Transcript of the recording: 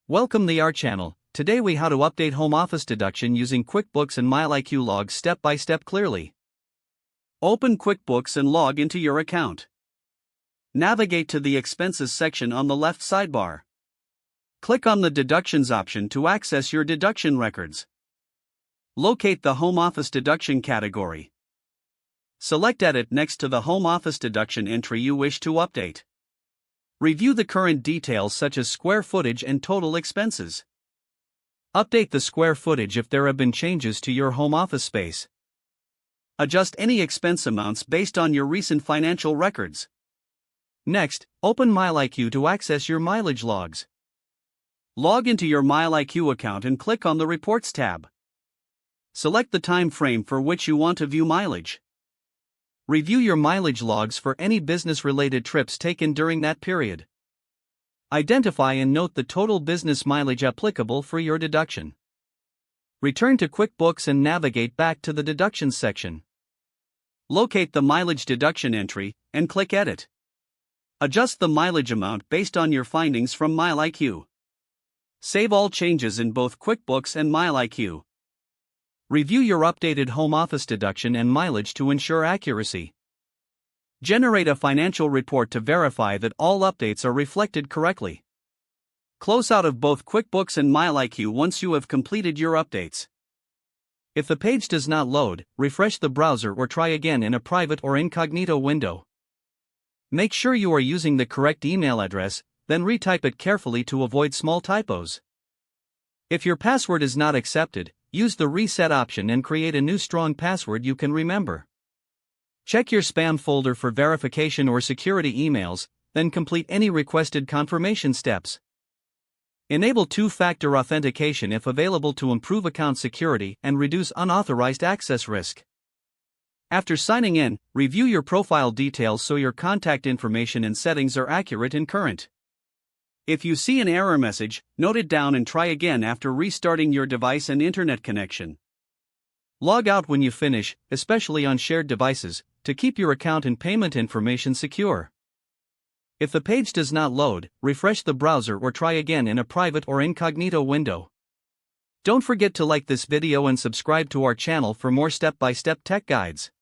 Welcome to our channel. Today we how to update home office deduction using QuickBooks and MileIQ logs step by step clearly. Open QuickBooks and log into your account. Navigate to the expenses section on the left sidebar. Click on the deductions option to access your deduction records. Locate the home office deduction category. Select Edit next to the home office deduction entry you wish to update. Review the current details such as square footage and total expenses. Update the square footage if there have been changes to your home office space. Adjust any expense amounts based on your recent financial records. Next, open MileIQ to access your mileage logs. Log into your MileIQ account and click on the Reports tab. Select the time frame for which you want to view mileage. Review your mileage logs for any business-related trips taken during that period. Identify and note the total business mileage applicable for your deduction. Return to QuickBooks and navigate back to the Deductions section. Locate the mileage deduction entry and click Edit. Adjust the mileage amount based on your findings from MileIQ. Save all changes in both QuickBooks and MileIQ. Review your updated home office deduction and mileage to ensure accuracy. Generate a financial report to verify that all updates are reflected correctly. Close out of both QuickBooks and MileIQ once you have completed your updates. If the page does not load, refresh the browser or try again in a private or incognito window. Make sure you are using the correct email address, then retype it carefully to avoid small typos. If your password is not accepted, use the reset option and create a new strong password you can remember. Check your spam folder for verification or security emails, then complete any requested confirmation steps. Enable two-factor authentication if available to improve account security and reduce unauthorized access risk. After signing in, review your profile details so your contact information and settings are accurate and current. If you see an error message, note it down and try again after restarting your device and internet connection. Log out when you finish, especially on shared devices, to keep your account and payment information secure. If the page does not load, refresh the browser or try again in a private or incognito window. Don't forget to like this video and subscribe to our channel for more step-by-step tech guides.